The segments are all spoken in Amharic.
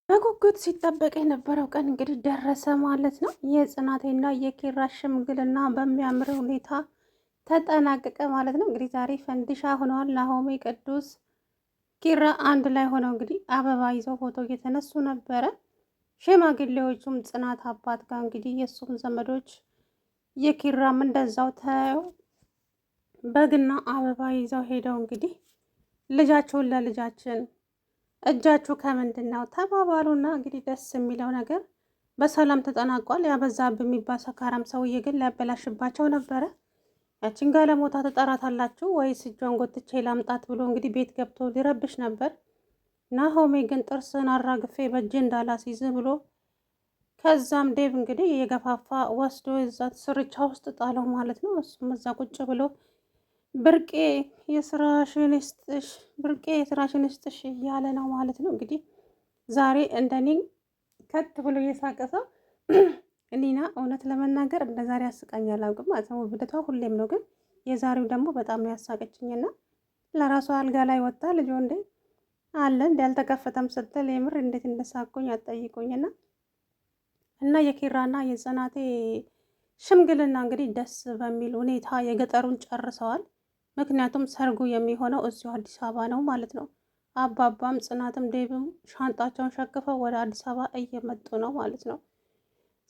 በጉጉት ሲጠበቅ የነበረው ቀን እንግዲህ ደረሰ ማለት ነው። የጽናቴና የኪራ ሽምግልና በሚያምር ሁኔታ ተጠናቀቀ ማለት ነው። እንግዲህ ዛሬ ፈንዲሻ ሆነዋል። ናሆሜ፣ ቅዱስ፣ ኪራ አንድ ላይ ሆነው እንግዲህ አበባ ይዘው ፎቶ እየተነሱ ነበረ። ሽማግሌዎቹም ጽናት አባት ጋር እንግዲህ የእሱም ዘመዶች የኪራም እንደዛው በግና አበባ ይዘው ሄደው እንግዲህ ልጃችሁን ለልጃችን እጃችሁ ከምንድን ነው ተባባሉና እንግዲህ ደስ የሚለው ነገር በሰላም ተጠናቋል። ያበዛብህ የሚባል ሰካራም ሰውዬ ግን ሊያበላሽባቸው ነበረ። ያችን ጋለሞታ ትጠራታላችሁ ወይስ እጇን ጎትቼ ላምጣት ብሎ እንግዲህ ቤት ገብቶ ሊረብሽ ነበር። ናሆሜ ግን ጥርስን አራግፌ በእጄ እንዳላስይዝ ብሎ ከዛም ዴቭ እንግዲህ የገፋፋ ወስዶ እዛ ስርቻ ውስጥ ጣለው ማለት ነው። እሱም እዛ ቁጭ ብሎ ብርቄ የስራሽን ይስጥሽ፣ ብርቄ የስራሽን ይስጥሽ እያለ ነው ማለት ነው። እንግዲህ ዛሬ እንደኔ ከት ብሎ እየሳቀ ሰው እኔና እውነት ለመናገር እንደ ዛሬ ያስቃኝ አላውቅም ማለት ነው። ብደቷ ሁሌም ነው፣ ግን የዛሬው ደግሞ በጣም ነው ያሳቀችኝና ለራሷ አልጋ ላይ ወጣ ልጅ እንዴ አለ እንዲ ያልተከፈተም ስትል የምር እንዴት እንደሳቁኝ አትጠይቁኝና እና የኪራና የጽናቴ ሽምግልና እንግዲህ ደስ በሚል ሁኔታ የገጠሩን ጨርሰዋል። ምክንያቱም ሰርጉ የሚሆነው እዚሁ አዲስ አበባ ነው ማለት ነው። አባባም ጽናትም ዴብም ሻንጣቸውን ሸክፈው ወደ አዲስ አበባ እየመጡ ነው ማለት ነው።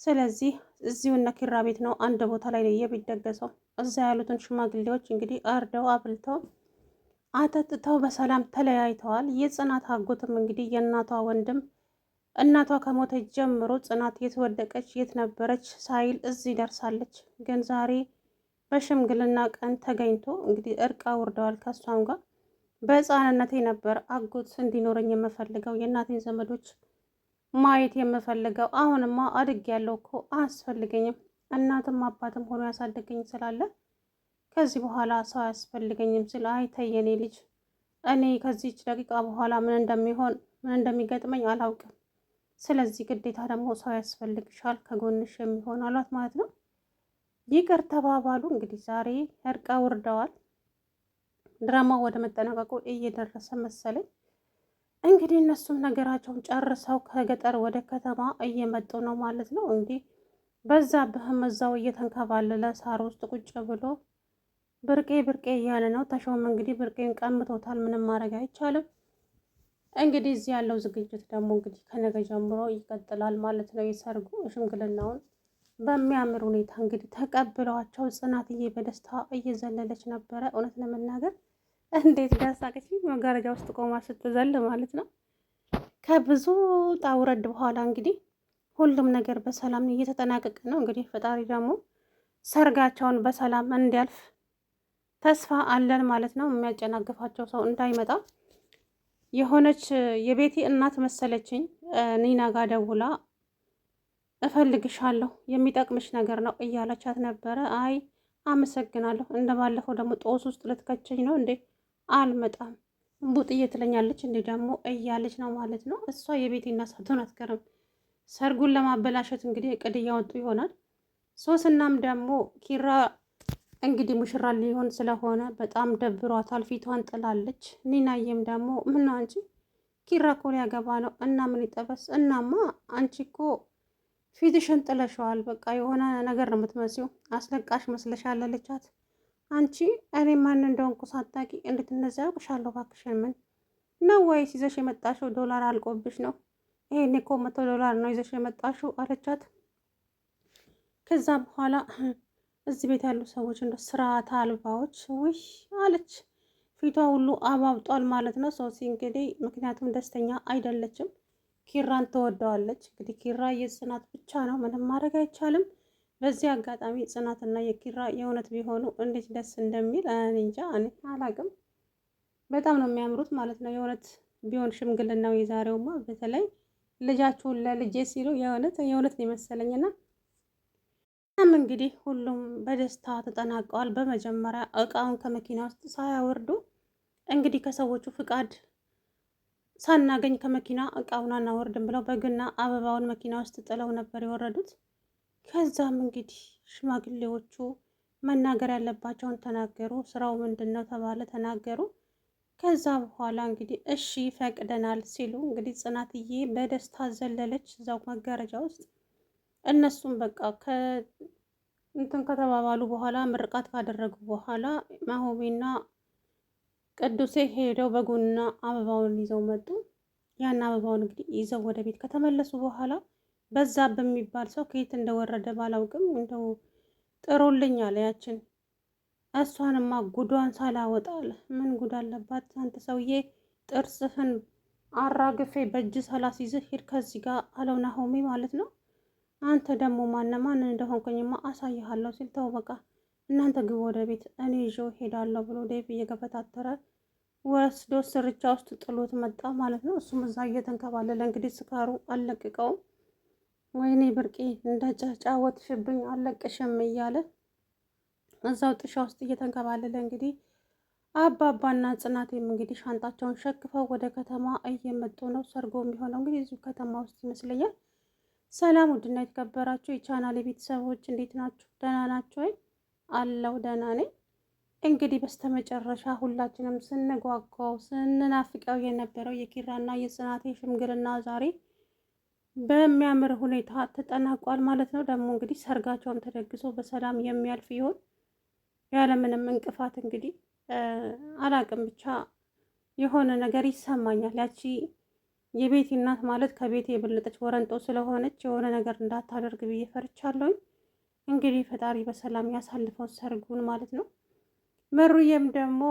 ስለዚህ እዚሁ እነ ኪራ ቤት ነው፣ አንድ ቦታ ላይ ነው የሚደገሰው። እዛ ያሉትን ሽማግሌዎች እንግዲህ አርደው አብልተው አጠጥተው በሰላም ተለያይተዋል። የጽናት አጎትም እንግዲህ የእናቷ ወንድም እናቷ ከሞተች ጀምሮ ጽናት የት ወደቀች የት ነበረች ሳይል እዚህ ደርሳለች። ግን ዛሬ በሽምግልና ቀን ተገኝቶ እንግዲህ እርቅ አውርደዋል ከእሷም ጋር። በሕፃንነቴ ነበር አጎት እንዲኖረኝ የምፈልገው የእናቴን ዘመዶች ማየት የምፈልገው። አሁንማ አድግ ያለው እኮ አያስፈልገኝም፣ እናትም አባትም ሆኖ ያሳደገኝ ስላለ ከዚህ በኋላ ሰው አያስፈልገኝም ስል አይተይ የኔ ልጅ፣ እኔ ከዚች ደቂቃ በኋላ ምን እንደሚሆን ምን እንደሚገጥመኝ አላውቅም። ስለዚህ ግዴታ ደግሞ ሰው ያስፈልግሻል ከጎንሽ የሚሆን አሏት ማለት ነው። ይቅር ተባባሉ። እንግዲህ ዛሬ እርቅ አውርደዋል። ድራማው ወደ መጠናቀቁ እየደረሰ መሰለኝ። እንግዲህ እነሱም ነገራቸውን ጨርሰው ከገጠር ወደ ከተማ እየመጡ ነው ማለት ነው። እንግዲህ በዛብህም እዛው እየተንከባለለ ሳር ውስጥ ቁጭ ብሎ ብርቄ ብርቄ እያለ ነው። ተሾም እንግዲህ ብርቄን ቀምቶታል። ምንም ማድረግ አይቻልም። እንግዲህ እዚህ ያለው ዝግጅት ደግሞ እንግዲህ ከነገ ጀምሮ ይቀጥላል ማለት ነው። የሰርጉ ሽምግልናውን በሚያምር ሁኔታ እንግዲህ ተቀብለዋቸው ጽናትዬ በደስታ እየዘለለች ነበረ። እውነት ለመናገር እንዴት ዳሳቀች! መጋረጃ ውስጥ ቆማ ስትዘል ማለት ነው። ከብዙ ጣውረድ በኋላ እንግዲህ ሁሉም ነገር በሰላም እየተጠናቀቀ ነው። እንግዲህ ፈጣሪ ደግሞ ሰርጋቸውን በሰላም እንዲያልፍ ተስፋ አለን ማለት ነው። የሚያጨናግፋቸው ሰው እንዳይመጣ። የሆነች የቤቲ እናት መሰለችኝ ኒና ጋ ደውላ እፈልግሻለሁ የሚጠቅምሽ ነገር ነው እያለቻት ነበረ። አይ አመሰግናለሁ፣ እንደባለፈው ደግሞ ጦስ ውስጥ ልትከቸኝ ነው እንዴ? አልመጣም ቡጥዬ ትለኛለች እንዴ ደግሞ እያለች ነው ማለት ነው። እሷ የቤቲ እናት ሳትሆን አትቀርም። ሰርጉን ለማበላሸት እንግዲህ እቅድ እያወጡ ይሆናል። ሶስናም ደግሞ ኪራ እንግዲህ ሙሽራ ሊሆን ስለሆነ በጣም ደብሯታል፣ ፊቷን ጥላለች። ኒናዬም ደግሞ ምነው አንቺ ኪራ እኮ ሊያገባ ነው እና ምን ይጠበስ? እናማ አንቺ እኮ ፊትሽን ጥለሸዋል፣ በቃ የሆነ ነገር ነው የምትመስዪው፣ አስለቃሽ መስለሻል አለቻት። አንቺ እኔ ማን እንደሆንኩ ሳታውቂ እንዴት እንደዚያ ያውቅሻለሁ? እባክሽን ምን ነው ወይስ ይዘሽ የመጣሽው ዶላር አልቆብሽ ነው? ይሄኔ እኮ $100 ነው ይዘሽ የመጣሽው አለቻት። ከዛ በኋላ እዚህ ቤት ያሉ ሰዎች እንደ ስርዓት አልባዎች ውይ አለች። ፊቷ ሁሉ አባብጧል ማለት ነው። ሶሲ እንግዲህ ምክንያቱም ደስተኛ አይደለችም። ኪራን ትወደዋለች። እንግዲህ ኪራ የጽናት ብቻ ነው፣ ምንም ማድረግ አይቻልም። በዚህ አጋጣሚ ጽናትና የኪራ የእውነት ቢሆኑ እንዴት ደስ እንደሚል እኔ እንጃ፣ እኔ አላቅም። በጣም ነው የሚያምሩት ማለት ነው። የእውነት ቢሆን ሽምግልናው የዛሬውማ በተለይ ልጃችሁን ለልጄ ሲሉ የእውነት ነው የመሰለኝና እንግዲህ ሁሉም በደስታ ተጠናቀዋል። በመጀመሪያ እቃውን ከመኪና ውስጥ ሳያወርዱ እንግዲህ ከሰዎቹ ፍቃድ ሳናገኝ ከመኪና እቃውን አናወርድም ብለው በግና አበባውን መኪና ውስጥ ጥለው ነበር የወረዱት። ከዛም እንግዲህ ሽማግሌዎቹ መናገር ያለባቸውን ተናገሩ። ስራው ምንድን ነው ተባለ፣ ተናገሩ። ከዛ በኋላ እንግዲህ እሺ ፈቅደናል ሲሉ እንግዲህ ጽናትዬ በደስታ ዘለለች እዛው መጋረጃ ውስጥ። እነሱም በቃ እንትን ከተባባሉ በኋላ ምርቃት ካደረጉ በኋላ ናሆሜና ቅዱሴ ሄደው በጎንና አበባውን ይዘው መጡ። ያን አበባውን እንግዲህ ይዘው ወደ ቤት ከተመለሱ በኋላ በዛ በሚባል ሰው ከየት እንደወረደ ባላውቅም እንደው ጥሩልኝ አለ ያችን። እሷንማ ጉዷን ሳላወጣ አለ። ምን ጉድ አለባት አንተ ሰውዬ፣ ጥርስህን አራግፌ በእጅ ሳላስይዝህ ሂድ ከዚህ ጋር አለው ናሆሜ ማለት ነው። አንተ ደግሞ ማን እንደሆንኩኝማ አሳይሃለሁ ሲል ተው በቃ እናንተ ግቡ ወደ ቤት እኔ ይዤው ሄዳለሁ ብሎ ዴቭ እየገፈታተረ ወስዶ ስርቻ ውስጥ ጥሎት መጣ ማለት ነው። እሱም እዛ እየተንከባለለ እንግዲህ ስካሩ አልለቅቀውም። ወይኔ ብርቄ እንደ ጫወትሽብኝ አልለቅሽም እያለ እዛው ጥሻ ውስጥ እየተንከባለለ እንግዲህ አባባና ጽናቴም እንግዲህ ሻንጣቸውን ሸክፈው ወደ ከተማ እየመጡ ነው። ሰርጎ የሚሆነው እንግዲህ እዚሁ ከተማ ውስጥ ይመስለኛል። ሰላም ውድና የተከበራችሁ የቻናል ቤተሰቦች እንዴት ናችሁ? ደህና ናችሁ ወይ? አለው ደህና ነኝ። እንግዲህ በስተመጨረሻ ሁላችንም ስንጓጓው ስንናፍቀው የነበረው የኪራና የጽናቴ ሽምግልና ዛሬ በሚያምር ሁኔታ ተጠናቋል ማለት ነው። ደግሞ እንግዲህ ሰርጋቸውን ተደግሶ በሰላም የሚያልፍ ይሆን ያለምንም እንቅፋት እንግዲህ አላቅም ብቻ የሆነ ነገር ይሰማኛል። ያቺ የቤቲ እናት ማለት ከቤት የበለጠች ወረንጦ ስለሆነች የሆነ ነገር እንዳታደርግ ብዬ ፈርቻለሁኝ። እንግዲህ ፈጣሪ በሰላም ያሳልፈው ሰርጉን ማለት ነው። መሩዬም ደግሞ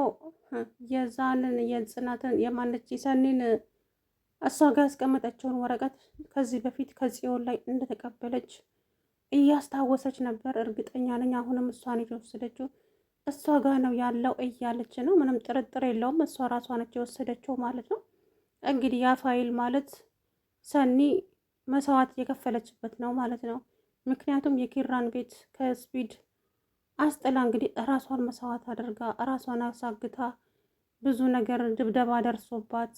የዛንን የጽናትን የማነች የሰኒን እሷ ጋር ያስቀመጠችውን ወረቀት ከዚህ በፊት ከጽዮን ላይ እንደተቀበለች እያስታወሰች ነበር። እርግጠኛ ነኝ አሁንም እሷን የወሰደችው እሷ ጋር ነው ያለው እያለች ነው። ምንም ጥርጥር የለውም እሷ ራሷ ነች የወሰደችው ማለት ነው። እንግዲህ ያ ፋይል ማለት ሰኒ መስዋዕት የከፈለችበት ነው ማለት ነው። ምክንያቱም የኪራን ቤት ከስፒድ አስጥላ እንግዲህ ራሷን መስዋዕት አድርጋ ራሷን አሳግታ ብዙ ነገር ድብደባ ደርሶባት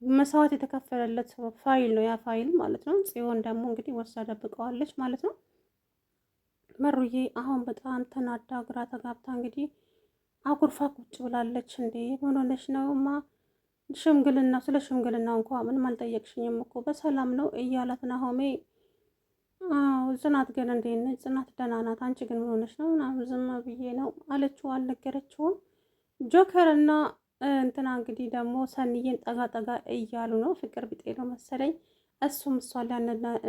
መስዋዕት የተከፈለለት ፋይል ነው ያ ፋይል ማለት ነው። ጽዮን ደግሞ እንግዲህ ወስዳ ደብቀዋለች ማለት ነው። መሩዬ አሁን በጣም ተናዳ ግራ ተጋብታ እንግዲህ አኩርፋ ቁጭ ብላለች። እንዴ ምን ሆነሽ ነውማ? ሽምግልና ስለ ሽምግልናው እንኳ ምንም አልጠየቅሽኝም እኮ በሰላም ነው እያላት ናሆሜ። ጽናት ግን እንዴት ነች? ጽናት ደህና ናት። አንቺ ግን ምን ሆነሽ ነው? ምናምን ዝም ብዬ ነው አለችው። አልነገረችውም። ጆከር እና እንትና እንግዲህ ደግሞ ሰኒዬን ጠጋ ጠጋ እያሉ ነው። ፍቅር ቢጤ ነው መሰለኝ። እሱም እሷን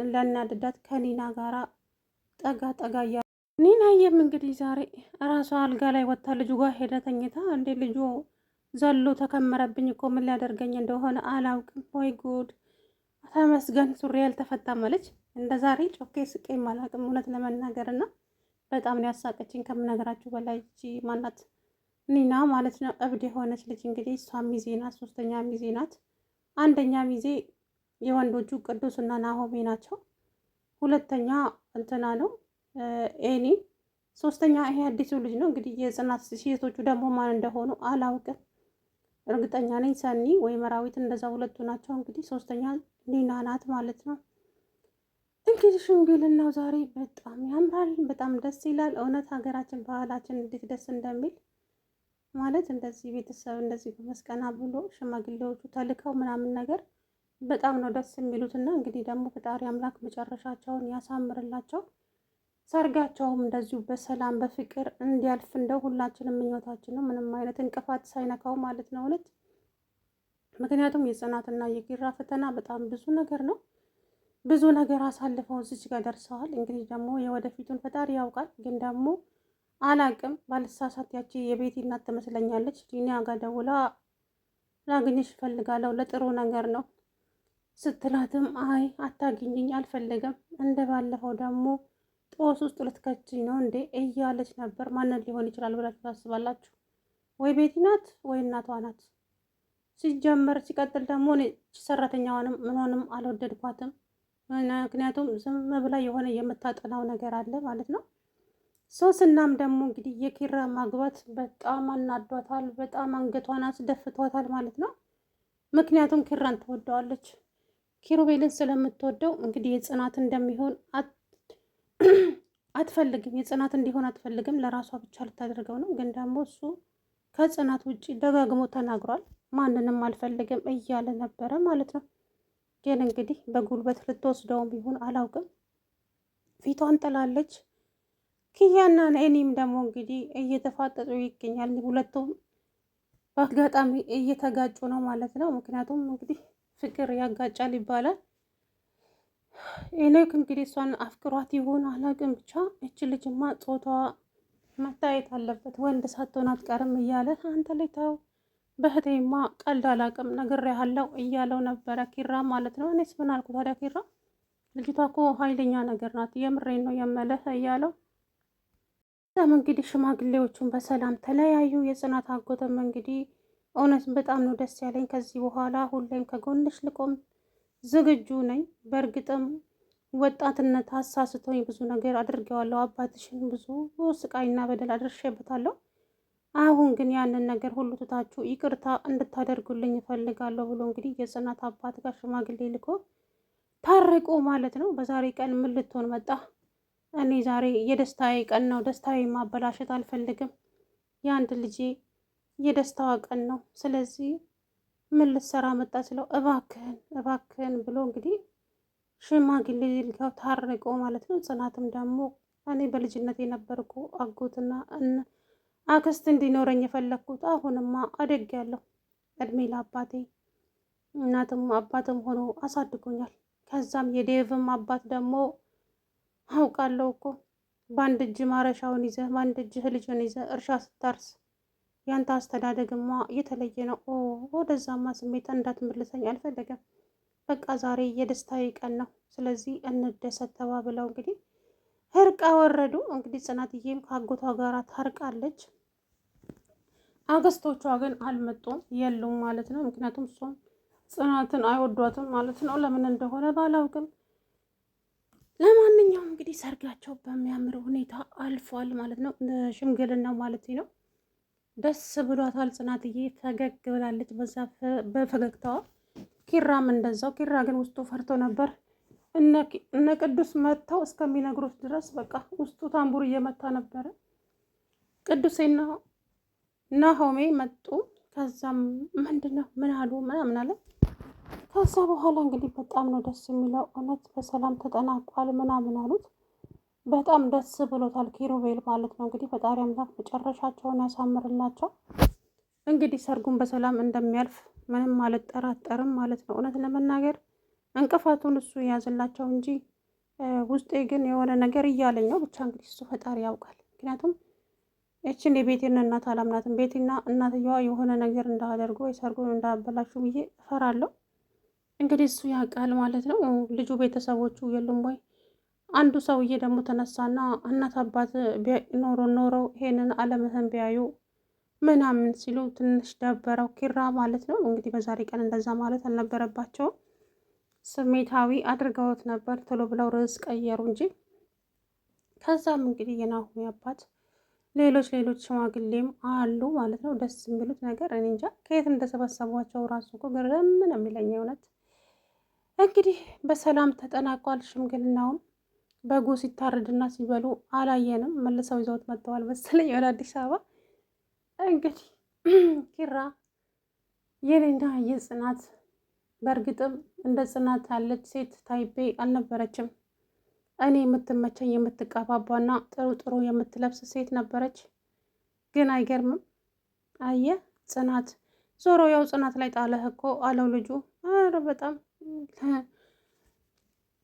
ሊያናድዳት ከኒና ጋራ ጠጋ ጠጋ እያሉ ኒናዬም እንግዲህ ዛሬ ራሷ አልጋ ላይ ወጥታ ልጁ ጋር ሄደ ተኝታ። እንዴ ልጁ ዘሎ ተከመረብኝ እኮ ምን ሊያደርገኝ እንደሆነ አላውቅም። ወይ ጉድ ተመስገን ሱሪ ያልተፈታም አለች። እንደ ዛሬ ጮኬ ስቄም አላውቅም እውነት ለመናገር እና በጣም ነው ያሳቀችኝ ከምነገራችሁ በላይ። ማናት ኒና ማለት ነው እብድ የሆነች ልጅ እንግዲህ እሷ ሚዜ ናት፣ ሶስተኛ ሚዜ ናት። አንደኛ ሚዜ የወንዶቹ ቅዱስና ናሆሜ ናቸው። ሁለተኛ እንትና ነው ኤኒ፣ ሶስተኛ ይሄ አዲሱ ልጅ ነው እንግዲህ የጽናት ሴቶቹ ደግሞ ማን እንደሆኑ አላውቅም። እርግጠኛ ነኝ ሰኒ ወይ መራዊት እንደዛ ሁለቱ ናቸው። እንግዲህ ሶስተኛ ኒና ናት ማለት ነው። እንግዲህ ሽምግልናው ዛሬ በጣም ያምራል፣ በጣም ደስ ይላል። እውነት ሀገራችን ባህላችን እንዴት ደስ እንደሚል ማለት እንደዚህ ቤተሰብ እንደዚህ በመስቀና ብሎ ሽማግሌዎቹ ተልከው ምናምን ነገር በጣም ነው ደስ የሚሉትና እንግዲህ ደግሞ ፈጣሪ አምላክ መጨረሻቸውን ያሳምርላቸው። ሰርጋቸውም እንደዚሁ በሰላም በፍቅር እንዲያልፍ እንደው ሁላችንም ምኞታችን ነው። ምንም አይነት እንቅፋት ሳይነካው ማለት ነው እውነት። ምክንያቱም የጽናትና የኪራ ፈተና በጣም ብዙ ነገር ነው። ብዙ ነገር አሳልፈው እዚች ጋር ደርሰዋል። እንግዲህ ደግሞ የወደፊቱን ፈጣሪ ያውቃል። ግን ደግሞ አላቅም ባልሳሳት ያቺ የቤቲ እናት ትመስለኛለች። ዲኒያ ጋር ደውላ ላግኝሽ እፈልጋለሁ ለጥሩ ነገር ነው ስትላትም አይ አታግኝኝ አልፈልግም፣ እንደ ባለፈው ደግሞ ጦስ ውስጥ ልትከችኝ ነው እንዴ እያለች ነበር። ማንን ሊሆን ይችላል ብላችሁ ታስባላችሁ? ወይ ቤቲ ናት ወይ እናቷ ናት። ሲጀመር ሲቀጥል ደግሞ ሰራተኛዋንም ምንሆንም አልወደድኳትም። ምክንያቱም ዝም ብላ የሆነ የምታጠናው ነገር አለ ማለት ነው። ሶስናም ደግሞ እንግዲህ የኪራ ማግባት በጣም አናዷታል፣ በጣም አንገቷን አስደፍቷታል ማለት ነው። ምክንያቱም ኪራን ትወደዋለች። ኪሩቤልን ስለምትወደው እንግዲህ የጽናት እንደሚሆን አትፈልግም። የጽናት እንዲሆን አትፈልግም። ለራሷ ብቻ ልታደርገው ነው። ግን ደግሞ እሱ ከጽናት ውጭ ደጋግሞ ተናግሯል። ማንንም አልፈልግም እያለ ነበረ ማለት ነው። ግን እንግዲህ በጉልበት ልትወስደውም ቢሆን አላውቅም፣ ፊቷን ጥላለች። ኪያና እኔም ደግሞ እንግዲህ እየተፋጠጡ ይገኛል። ሁለቱም በአጋጣሚ እየተጋጩ ነው ማለት ነው። ምክንያቱም እንግዲህ ፍቅር ያጋጫል ይባላል። ሄኖክ እንግዲህ እሷን አፍቅሯት ይሆን አላውቅም፣ ብቻ እች ልጅማ ጾታዋ መታየት አለበት፣ ወንድ ሳትሆን አትቀርም እያለ አንተ ላይ ተው፣ በህቴማ ቀልድ አላውቅም ነግሬሃለሁ እያለው ነበረ ኪራ ማለት ነው። እኔስ ምን አልኩ ታዲያ? ኪራ ልጅቷ እኮ ኃይለኛ ነገር ናት፣ የምሬን ነው የምልህ እያለው በጣም እንግዲህ ሽማግሌዎቹን በሰላም ተለያዩ። የጽናት አጎትም እንግዲህ እውነት በጣም ነው ደስ ያለኝ፣ ከዚህ በኋላ ሁሌም ከጎንሽ ልቆም ዝግጁ ነኝ። በእርግጥም ወጣትነት አሳስቶኝ ብዙ ነገር አድርገዋለሁ፣ አባትሽን ብዙ ስቃይና በደል አድርሼበታለሁ። አሁን ግን ያንን ነገር ሁሉ ትታችሁ ይቅርታ እንድታደርጉልኝ እፈልጋለሁ ብሎ እንግዲህ የጽናት አባት ጋር ሽማግሌ ልኮ ታረቁ ማለት ነው። በዛሬ ቀን ምን ልትሆን መጣ? እኔ ዛሬ የደስታዬ ቀን ነው፣ ደስታዬ ማበላሸት አልፈልግም። የአንድ ልጄ የደስታዋ ቀን ነው። ስለዚህ ምን ልትሰራ መጣ ስለው እባክህን እባክህን ብሎ እንግዲህ ሽማግሌ ልከው ታረቁ ማለት ነው። ጽናትም ደግሞ እኔ በልጅነት የነበርኩ አጎትና አክስት እንዲኖረኝ የፈለግኩት አሁንማ አደግ ያለሁ እድሜ ለአባቴ፣ እናትም አባትም ሆኖ አሳድጎኛል። ከዛም የዴቭም አባት ደግሞ አውቃለሁ እኮ በአንድ እጅ ማረሻውን ይዘህ በአንድ እጅ ልጅን ይዘህ እርሻ ስታርስ ያንተ አስተዳደግማ የተለየ ነው። ወደዛማ ስሜት እንዳትመልሰኝ አልፈለገም። በቃ ዛሬ የደስታዬ ቀን ነው፣ ስለዚህ እንደሰት ተባብለው እንግዲህ እርቅ አወረዱ። እንግዲህ ጽናትዬም ከአጎቷ ጋር ታርቃለች። አገስቶቿ ግን አልመጡም፣ የሉም ማለት ነው። ምክንያቱም እሷም ጽናትን አይወዷትም ማለት ነው። ለምን እንደሆነ ባላውቅም ለማንኛውም እንግዲህ ሰርጋቸው በሚያምር ሁኔታ አልፏል ማለት ነው። ሽምግልና ማለት ነው። ደስ ብሏታል ጽናትዬ፣ ፈገግ ብላለች በዛ በፈገግታዋ። ኪራም እንደዛው። ኪራ ግን ውስጡ ፈርቶ ነበር። እነ ቅዱስ መጥተው እስከሚነግሩት ድረስ በቃ ውስጡ ታምቡር እየመታ ነበረ። ቅዱሴና ናሆሜ መጡ። ከዛም ምንድነው ምን አሉ ምናምን አለ። ከዛ በኋላ እንግዲህ በጣም ነው ደስ የሚለው፣ እውነት በሰላም ተጠናቋል ምናምን አሉት። በጣም ደስ ብሎታል ኪሩቤል ማለት ነው። እንግዲህ ፈጣሪ አምላክ መጨረሻቸውን ያሳምርላቸው። እንግዲህ ሰርጉን በሰላም እንደሚያልፍ ምንም አልጠራጠርም ማለት ነው። እውነት ለመናገር እንቅፋቱን እሱ የያዝላቸው እንጂ ውስጤ ግን የሆነ ነገር እያለኝ ነው። ብቻ እንግዲህ እሱ ፈጣሪ ያውቃል። ምክንያቱም ይችን የቤቴን እናት አላምናትም። ቤቴና እናትየዋ የሆነ ነገር እንዳደርጉ የሰርጉን እንዳበላሹ ብዬ እፈራለሁ። እንግዲህ እሱ ያውቃል ማለት ነው። ልጁ ቤተሰቦቹ የሉም ወይ? አንዱ ሰውዬ ደግሞ ተነሳና እናት አባት ኖረው ይሄንን አለምህን ቢያዩ ምናምን ሲሉ ትንሽ ደበረው ኪራ ማለት ነው። እንግዲህ በዛሬ ቀን እንደዛ ማለት አልነበረባቸውም። ስሜታዊ አድርገውት ነበር። ቶሎ ብለው ርዕስ ቀየሩ እንጂ። ከዛም እንግዲህ የናሆሚ አባት ሌሎች ሽማግሌም አሉ ማለት ነው። ደስ የሚሉት ነገር እኔ እንጃ ከየት እንደሰበሰቧቸው ራሱ እኮ ግርም ነው የሚለኝ እውነት። እንግዲህ በሰላም ተጠናቋል ሽምግልናውም። በጉ ሲታረድና ሲበሉ አላየንም። መልሰው ይዘውት መጥተዋል መሰለኝ ወደ አዲስ አበባ። እንግዲህ ኪራ የኔና የጽናት በእርግጥም እንደ ጽናት ያለች ሴት ታይቤ አልነበረችም። እኔ የምትመቸኝ የምትቀባባና ጥሩ ጥሩ የምትለብስ ሴት ነበረች። ግን አይገርምም? አየ ጽናት ዞሮ ያው ጽናት ላይ ጣለህ እኮ አለው ልጁ። ኧረ በጣም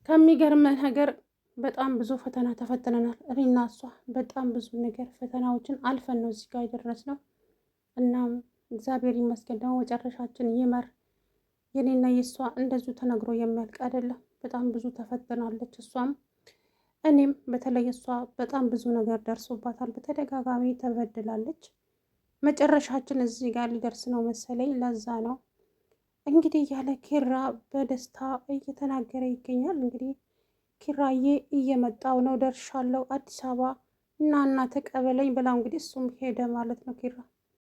ከሚገርምህ ነገር በጣም ብዙ ፈተና ተፈትነናል እኔና እሷ። በጣም ብዙ ነገር ፈተናዎችን አልፈን ነው እዚህ ጋር የደረስነው። እናም እግዚአብሔር ይመስገን ደግሞ መጨረሻችን ይመር። የኔና የእሷ እንደዚሁ ተነግሮ የሚያልቅ አይደለም። በጣም ብዙ ተፈትናለች እሷም እኔም። በተለይ እሷ በጣም ብዙ ነገር ደርሶባታል። በተደጋጋሚ ተበድላለች። መጨረሻችን እዚህ ጋር ሊደርስ ነው መሰለኝ። ለዛ ነው እንግዲህ ያለ ኪራ በደስታ እየተናገረ ይገኛል። እንግዲህ ኪራዬ እየመጣው ነው፣ ደርሻለሁ አዲስ አበባ እና ተቀበለኝ ብላ እንግዲህ እሱም ሄደ ማለት ነው ኪራ